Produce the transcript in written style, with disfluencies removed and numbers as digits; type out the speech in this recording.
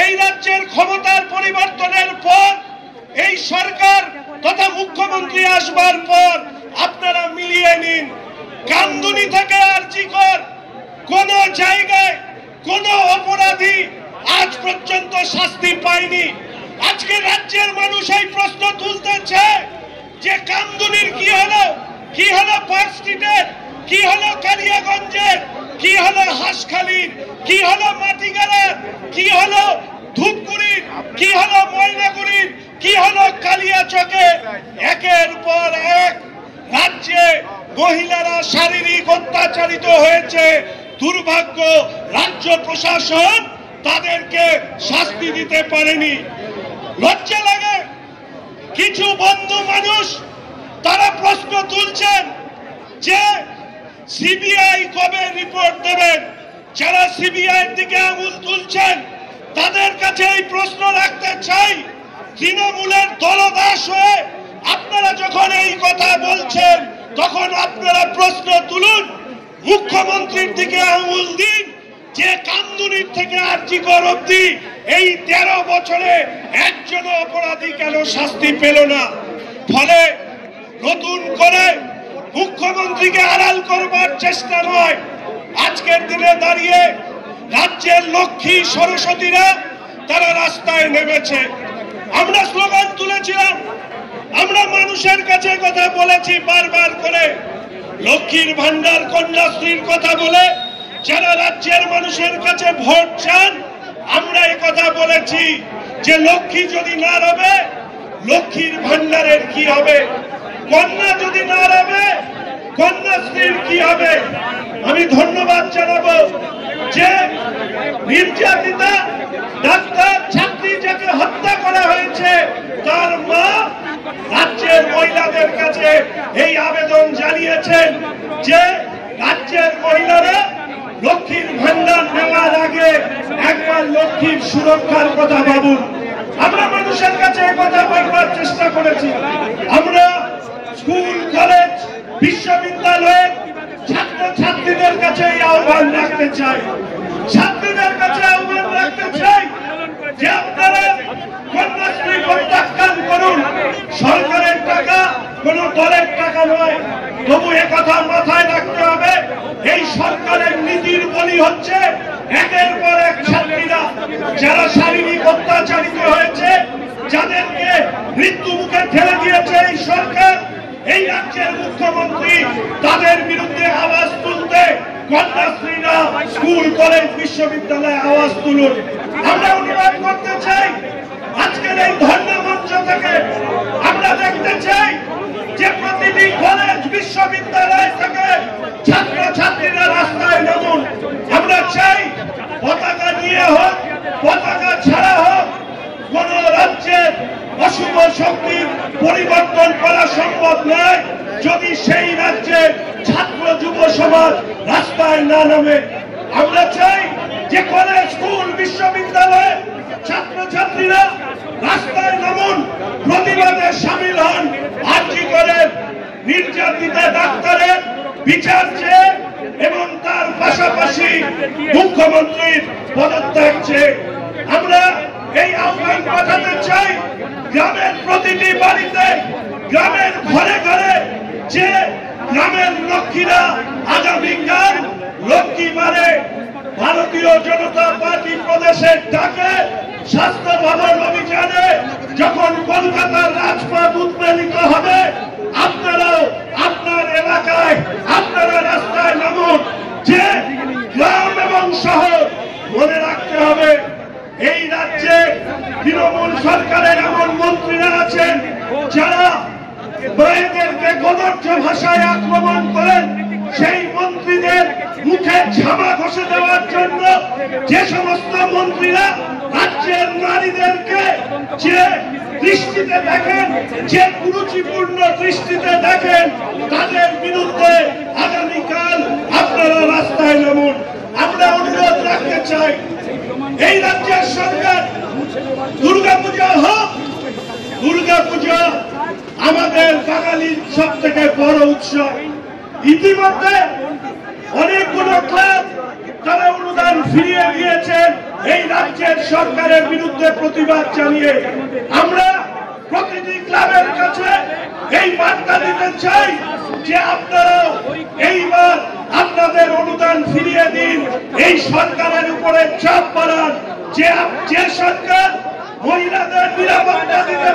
এই রাজ্যের ক্ষমতার পরিবর্তনের পর, এই সরকার তথা মুখ্যমন্ত্রী আসবার পর আপনারা মিলিয়ে নিন, কামদুনি থেকে আরজিকর কোন জায়গায় কোন অপরাধী আজ পর্যন্ত শাস্তি পায়নি। আজকে রাজ্যের মানুষ এই প্রশ্ন তুলতেছে যে কামদুনির কি হলো, কি হলো পার্ক স্ট্রিটের, কি হলো কালিয়াগঞ্জের, কি হলো হাঁসখালির, কি হলো মাটিগাড়ার, কি হলো ধূপগুড়ির, কি হলো ময়নাগুড়ির, কি হলো কালিয়াচকে। একের পর এক রাজ্যে মহিলারা শারীরিক অত্যাচারিত হয়েছে। দুর্ভাগ্য, রাজ্য প্রশাসন তাদেরকে শাস্তি দিতে পারেনি। লজ্জা লাগে। কিছু বন্ধু মানুষ তারা প্রশ্ন তুলছেন যে সিবিআই কবে রিপোর্ট দেবেন। যারা সিবিআই এর দিকে আঙুল তুলছেন তাদের কাছে এই প্রশ্ন রাখতে চাই, তৃণমূলের দলদাস হয়ে আপনারা যখন এই কথা বলছেন তখন আপনারা প্রশ্ন তুলুন, মুখ্যমন্ত্রীর দিকে আঙুল দিন যে কামদুনির থেকে আরজিকর অবধি এই 13 বছরে একজন অপরাধী কেন শাস্তি পেল না। ফলে নতুন করে মুখ্যমন্ত্রীকে আড়াল করবার চেষ্টা নয়, আজকের দিনে দাঁড়িয়ে রাজ্যের লক্ষ্মী সরস্বতীরা তারা রাস্তায় নেমেছে। আমরা স্লোগান তুলেছিলাম, আমরা মানুষের কাছে কথা বলেছি বারবার করে, লক্ষ্মীর ভান্ডার কন্যাশ্রীর কথা বলে যারা রাজ্যের মানুষের কাছে ভোট চান, আমরা এই কথা বলেছি যে লক্ষ্মী যদি না রবে লক্ষ্মীর ভান্ডারের কি হবে, কন্যা যদি না রবে কন্যাশ্রীর কি হবে। আমি ধন্যবাদ জানাবো যে নির্যাতিতা ডাক্তার ছাত্রী যাকে হত্যা করা হয়েছে তার মা রাজ্যের মহিলাদের কাছে এই আবেদন জানিয়েছেন যে রাজ্যের মহিলারা লক্ষ্মীর ভান্ডার নেওয়ার আগে একবার লক্ষ্মীর সুরক্ষার কথা ভাবুন। আমরা মানুষের কাছে কথা বলবার চেষ্টা করেছি। আমরা স্কুল, কলেজ, বিশ্ববিদ্যালয়ের ছাত্র ছাত্রীদের কাছে এই আহ্বান রাখতে চাই, ছাত্রীদের কাছে আহ্বান রাখতে চাই যে আপনারা কন্যাশ্রী প্রত্যাখ্যান করুন। সরকারের টাকা, কোন দলের টাকা নয়। তবু একথা মাথায় রাখতে হবে, এই সরকারের নীতির বলি হচ্ছে একের পর এক ছাত্রীরা যারা শারীরিক অত্যাচারিত হয়েছে, যাদেরকে মৃত্যু মুখে ঠেলে দিয়েছে এই সরকার, এই রাজ্যের মুখ্যমন্ত্রী তাদের বিরুদ্ধে আওয়াজ তুলতে কন্যাশ্রীরা স্কুল, কলেজ, বিশ্ববিদ্যালয়ে আওয়াজ তুলুন। আমরা অনুরোধ করতে চাই আজকের এই ধর্ণা মঞ্চ থেকে, আমরা দেখতে চাই যে প্রতিটি কলেজ, বিশ্ববিদ্যালয় থেকে ছাত্র ছাত্রীরা রাস্তায় নামুন। আমরা চাই পতাকা নিয়ে হোক, পতাকা ছাড়া হোক, কোন রাজ্যের অশুভ শক্তির পরিবর্তন করা সম্ভব নয় যদি সেই রাজ্যের ছাত্র যুব সমাজ রাস্তায় না নামে। আমরা চাই যে কলেজ, স্কুল, বিশ্ববিদ্যালয়ে ছাত্রছাত্রীরা রাস্তায় নামুন, প্রতিবাদে সামিল হন, আরজিকরের নির্যাতিতা ডাক্তারের বিচার চেয়ে এবং তার পাশাপাশি মুখ্যমন্ত্রীর পদত্যাগ চেয়ে। আমরা এই আহ্বান পাঠাতে চাই গ্রামের প্রতিটি বাড়িতে, গ্রামের ঘরে ঘরে, যে গ্রামের লক্ষ্মীরা আগামীকাল লক্ষ্মীবারে ভারতীয় জনতা পার্টি প্রদেশের ডাকে স্বাস্থ্য ভবন অভিযানে যখন কলকাতার রাজপথ উদ্বেলিত হবে, আপনারাও আপনার এলাকায় আপনারা রাস্তায় নামুন। যে গ্রাম এবং শহর, মনে রাখতে হবে এই রাজ্যে তৃণমূল সরকারের এমন মন্ত্রীরা আছেন যারা মেয়েদেরকে কদর্য ভাষায় আক্রমণ করেন। সেই মন্ত্রীদের মুখে ঝামা ঘষে দেওয়ার জন্য যে সমস্ত মন্ত্রীরা রাজ্যের নারীদেরকে যে দৃষ্টিতে দেখেন, যে কুরুচিপূর্ণ দৃষ্টিতে দেখেন, তাদের বিরুদ্ধে আগামীকাল আপনারা রাস্তায় নামুন। আমরা অনুরোধ রাখতে চাই এই রাজ্যের সরকার, দুর্গাপূজা হোক, দুর্গাপূজা আমাদের বাঙালির সব থেকে বড় উৎসব। ইতিমধ্যে অনেকগুলো ক্লাব তারা অনুদান ফিরিয়ে দিয়েছেন এই রাজ্যের সরকারের বিরুদ্ধে প্রতিবাদ জানিয়ে আমরা প্রতিটি ক্লাবের কাছে এই বার্তা দিতে চাই যে আপনারাও এইবার আপনাদের অনুদান ফিরিয়ে দিন, এই সরকারের উপরে চাপ বাড়ান। যে সরকার মহিলাদের নিরাপত্তা দিতে